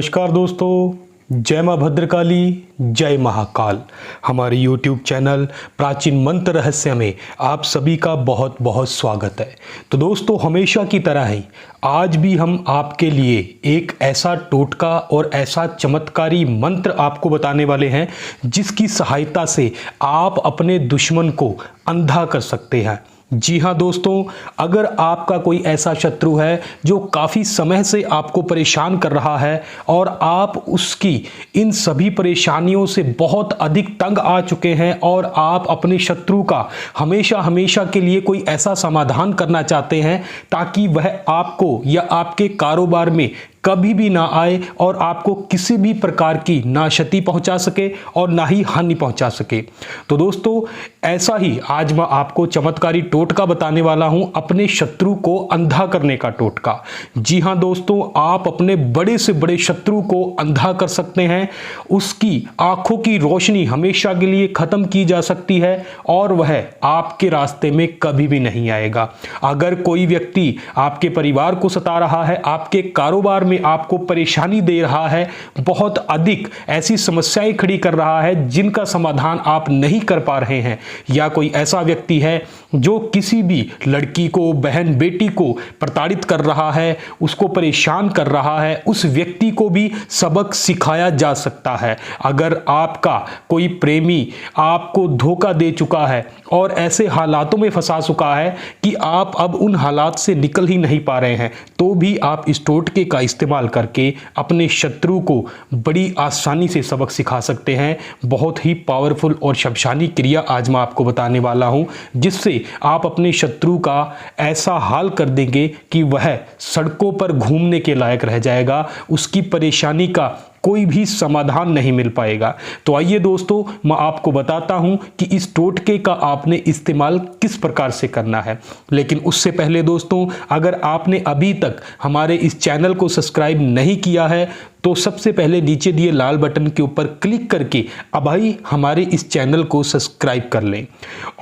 नमस्कार दोस्तों, जय माँ भद्रकाली, जय महाकाल। हमारे YouTube चैनल प्राचीन मंत्र रहस्य में आप सभी का बहुत बहुत स्वागत है। तो दोस्तों, हमेशा की तरह ही आज भी हम आपके लिए एक ऐसा टोटका और ऐसा चमत्कारी मंत्र आपको बताने वाले हैं जिसकी सहायता से आप अपने दुश्मन को अंधा कर सकते हैं। जी हाँ दोस्तों, अगर आपका कोई ऐसा शत्रु है जो काफ़ी समय से आपको परेशान कर रहा है और आप उसकी इन सभी परेशानियों से बहुत अधिक तंग आ चुके हैं और आप अपने शत्रु का हमेशा हमेशा के लिए कोई ऐसा समाधान करना चाहते हैं ताकि वह आपको या आपके कारोबार में कभी भी ना आए और आपको किसी भी प्रकार की ना क्षति पहुंचा सके और ना ही हानि पहुंचा सके। तो दोस्तों, ऐसा ही आज मैं आपको चमत्कारी टोटका बताने वाला हूं, अपने शत्रु को अंधा करने का टोटका। जी हां दोस्तों, आप अपने बड़े से बड़े शत्रु को अंधा कर सकते हैं, उसकी आंखों की रोशनी हमेशा के लिए खत्म की जा सकती है और वह आपके रास्ते में कभी भी नहीं आएगा। अगर कोई व्यक्ति आपके परिवार को सता रहा है, आपके कारोबार में आपको परेशानी दे रहा है, बहुत अधिक ऐसी समस्याएं खड़ी कर रहा है जिनका समाधान आप नहीं कर पा रहे हैं, या कोई ऐसा व्यक्ति है जो किसी भी लड़की को, बहन बेटी को प्रताड़ित कर रहा है, उसको परेशान कर रहा है, उस व्यक्ति को भी सबक सिखाया जा सकता है। अगर आपका कोई प्रेमी आपको धोखा दे चुका है और ऐसे हालातों में फंसा चुका है कि आप अब उन हालात से निकल ही नहीं पा रहे हैं, तो भी आप इस टोटके का इस्तेमाल करके अपने शत्रु को बड़ी आसानी से सबक सिखा सकते हैं। बहुत ही पावरफुल और शक्तिशाली क्रिया आज मैं आपको बताने वाला हूं, जिससे आप अपने शत्रु का ऐसा हाल कर देंगे कि वह सड़कों पर घूमने के लायक रह जाएगा, उसकी परेशानी का कोई भी समाधान नहीं मिल पाएगा। तो आइए दोस्तों, मैं आपको बताता हूं कि इस टोटके का आपने इस्तेमाल किस प्रकार से करना है। लेकिन उससे पहले दोस्तों, अगर आपने अभी तक हमारे इस चैनल को सब्सक्राइब नहीं किया है तो सबसे पहले नीचे दिए लाल बटन के ऊपर क्लिक करके अभी हमारे इस चैनल को सब्सक्राइब कर लें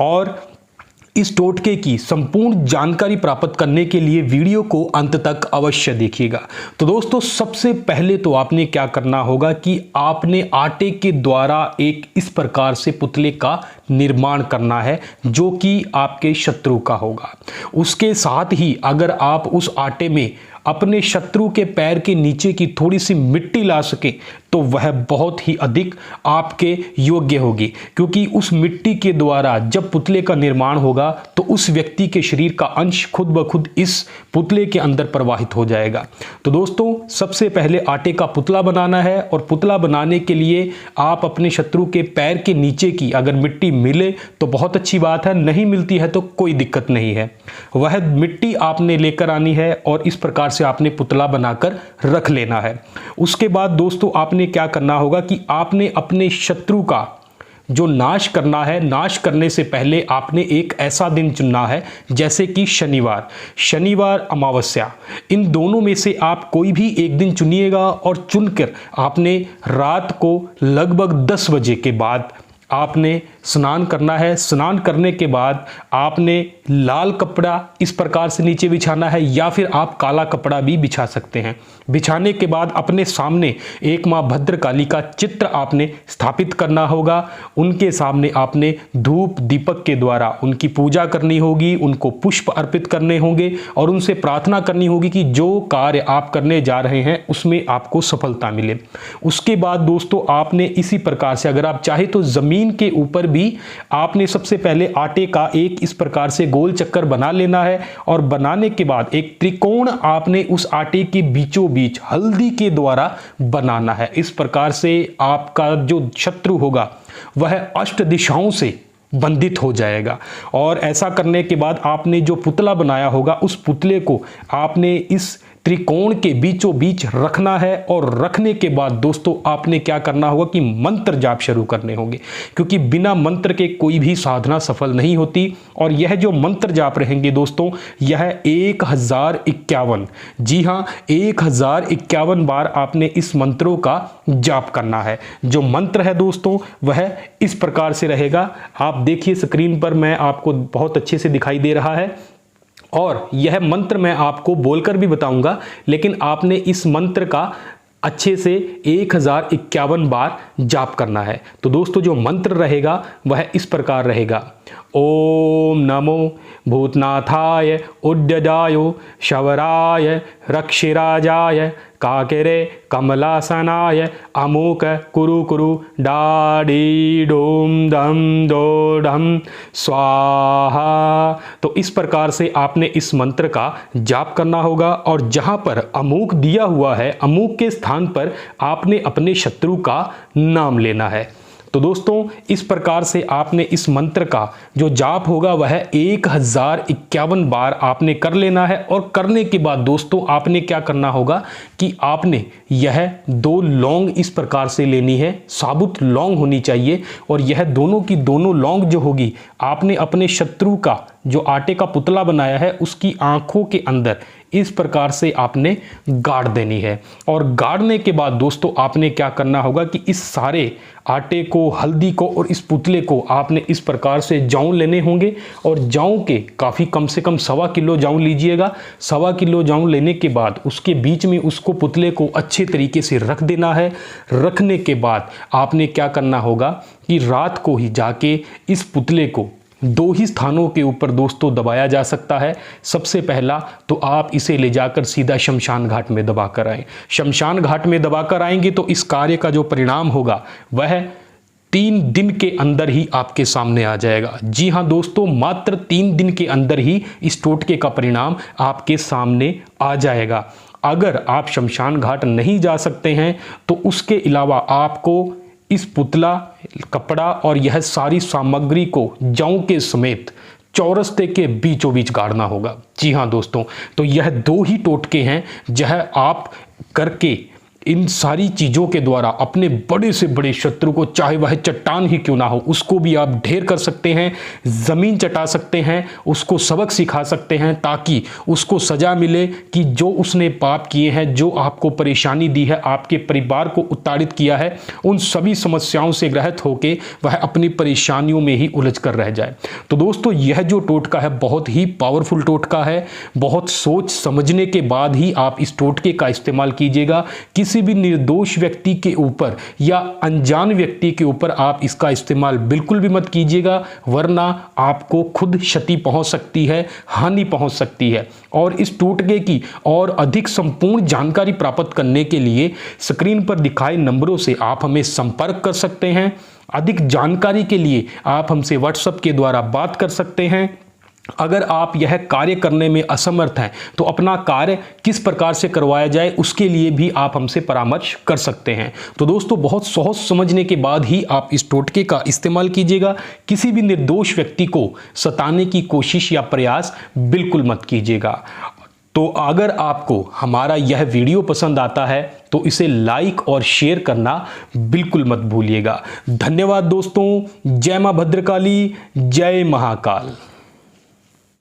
और इस टोटके की संपूर्ण जानकारी प्राप्त करने के लिए वीडियो को अंत तक अवश्य देखिएगा। तो दोस्तों, सबसे पहले तो आपने क्या करना होगा कि आपने आटे के द्वारा एक इस प्रकार से पुतले का निर्माण करना है जो कि आपके शत्रु का होगा। उसके साथ ही अगर आप उस आटे में अपने शत्रु के पैर के नीचे की थोड़ी सी मिट्टी ला सके तो वह बहुत ही अधिक आपके योग्य होगी, क्योंकि उस मिट्टी के द्वारा जब पुतले का निर्माण होगा तो उस व्यक्ति के शरीर का अंश खुद ब खुद इस पुतले के अंदर प्रवाहित हो जाएगा। तो दोस्तों, सबसे पहले आटे का पुतला बनाना है और पुतला बनाने के लिए आप अपने शत्रु के पैर के नीचे की अगर मिट्टी मिले तो बहुत अच्छी बात है, नहीं मिलती है तो कोई दिक्कत नहीं है। वह मिट्टी आपने लेकर आनी है और इस प्रकार से आपने पुतला बनाकर रख लेना है। उसके बाद दोस्तों, आपने क्या करना होगा कि आपने अपने शत्रु का जो नाश करना है, नाश करने से पहले आपने एक ऐसा दिन चुनना है जैसे कि शनिवार अमावस्या, इन दोनों में से आप कोई भी एक दिन चुनिएगा और चुनकर आपने रात को लगभग 10 बजे के बाद आपने स्नान करना है। स्नान करने के बाद आपने लाल कपड़ा इस प्रकार से नीचे बिछाना है या फिर आप काला कपड़ा भी बिछा सकते हैं। बिछाने के बाद अपने सामने एक माँ भद्रकाली का चित्र आपने स्थापित करना होगा। उनके सामने आपने धूप दीपक के द्वारा उनकी पूजा करनी होगी, उनको पुष्प अर्पित करने होंगे और उनसे प्रार्थना करनी होगी कि जो कार्य आप करने जा रहे हैं उसमें आपको सफलता मिले। उसके बाद दोस्तों, आपने इसी प्रकार से अगर आप चाहे तो जमीन के ऊपर भी आपने सबसे पहले आटे का एक इस प्रकार से गोल चक्कर बना लेना है और बनाने के बाद एक त्रिकोण आपने उस आटे के बीचों बीच हल्दी के द्वारा बनाना है। इस प्रकार से आपका जो शत्रु होगा वह अष्ट दिशाओं से बंधित हो जाएगा। और ऐसा करने के बाद आपने जो पुतला बनाया होगा उस पुतले को आपने इस त्रिकोण के बीचों बीच रखना है और रखने के बाद दोस्तों, आपने क्या करना होगा कि मंत्र जाप शुरू करने होंगे, क्योंकि बिना मंत्र के कोई भी साधना सफल नहीं होती। और यह जो मंत्र जाप रहेंगे दोस्तों, यह 1051, जी हाँ 1051 बार आपने इस मंत्रों का जाप करना है। जो मंत्र है दोस्तों वह इस प्रकार से रहेगा, आप देखिए स्क्रीन पर, मैं आपको बहुत अच्छे से दिखाई दे रहा है और यह मंत्र मैं आपको बोलकर भी बताऊंगा, लेकिन आपने इस मंत्र का अच्छे से 1051 बार जाप करना है। तो दोस्तों जो मंत्र रहेगा वह इस प्रकार रहेगा। ओम नमो भूतनाथाय उद्यजाय शवराय रक्षिराजाय काकेरे कमलासनाय अमुक कुरु कुरु डाडी डोम दम दो डम स्वाहा। तो इस प्रकार से आपने इस मंत्र का जाप करना होगा और जहां पर अमुक दिया हुआ है, अमुक के स्थान पर आपने अपने शत्रु का नाम लेना है। तो दोस्तों इस प्रकार से आपने इस मंत्र का जो जाप होगा वह 1051 बार आपने कर लेना है। और करने के बाद दोस्तों आपने क्या करना होगा कि आपने यह 2 लौंग इस प्रकार से लेनी है, साबुत लौंग होनी चाहिए। और यह दोनों की दोनों लौंग जो होगी आपने अपने शत्रु का जो आटे का पुतला बनाया है उसकी आंखों के अंदर इस प्रकार से आपने गाड़ देनी है। और गाड़ने के बाद दोस्तों आपने क्या करना होगा कि इस सारे आटे को, हल्दी को और इस पुतले को आपने इस प्रकार से जौ लेने होंगे। और जौ के काफ़ी कम से कम 1.25 किलो जौ लीजिएगा। 1.25 किलो जौ लेने के बाद उसके बीच में उसको पुतले को अच्छे तरीके से रख देना है। रखने के बाद आपने क्या करना होगा कि रात को ही जाके इस पुतले को 2 ही स्थानों के ऊपर दोस्तों दबाया जा सकता है। सबसे पहला तो आप इसे ले जाकर सीधा शमशान घाट में दबा कर आएँ। शमशान घाट में दबा कर आएंगे तो इस कार्य का जो परिणाम होगा वह 3 दिन के अंदर ही आपके सामने आ जाएगा। जी हाँ दोस्तों, मात्र 3 दिन के अंदर ही इस टोटके का परिणाम आपके सामने आ जाएगा। अगर आप शमशान घाट नहीं जा सकते हैं तो उसके अलावा आपको इस पुतला, कपड़ा और यह सारी सामग्री को जौ के समेत चौरस्ते के बीचों बीच गाड़ना होगा। जी हाँ दोस्तों, तो यह 2 ही टोटके हैं जह आप करके इन सारी चीज़ों के द्वारा अपने बड़े से बड़े शत्रु को, चाहे वह चट्टान ही क्यों ना हो, उसको भी आप ढेर कर सकते हैं, ज़मीन चटा सकते हैं, उसको सबक सिखा सकते हैं ताकि उसको सज़ा मिले कि जो उसने पाप किए हैं, जो आपको परेशानी दी है, आपके परिवार को उत्ताड़ित किया है, उन सभी समस्याओं से ग्रस्त होकर वह अपनी परेशानियों में ही उलझ कर रह जाए। तो दोस्तों यह जो टोटका है बहुत ही पावरफुल टोटका है। बहुत सोच समझने के बाद ही आप इस टोटके का इस्तेमाल कीजिएगा। किसी भी निर्दोष व्यक्ति के ऊपर या अनजान व्यक्ति के ऊपर आप इसका इस्तेमाल बिल्कुल भी मत कीजिएगा, वरना आपको खुद क्षति पहुंच सकती है, हानि पहुंच सकती है। और इस टोटके की और अधिक संपूर्ण जानकारी प्राप्त करने के लिए स्क्रीन पर दिखाए नंबरों से आप हमें संपर्क कर सकते हैं। अधिक जानकारी के लिए आप हमसे व्हाट्सएप के द्वारा बात कर सकते हैं। अगर आप यह कार्य करने में असमर्थ हैं तो अपना कार्य किस प्रकार से करवाया जाए उसके लिए भी आप हमसे परामर्श कर सकते हैं। तो दोस्तों बहुत सोच समझने के बाद ही आप इस टोटके का इस्तेमाल कीजिएगा। किसी भी निर्दोष व्यक्ति को सताने की कोशिश या प्रयास बिल्कुल मत कीजिएगा। तो अगर आपको हमारा यह वीडियो पसंद आता है तो इसे लाइक और शेयर करना बिल्कुल मत भूलिएगा। धन्यवाद दोस्तों। जय मां भद्रकाली, जय महाकाल।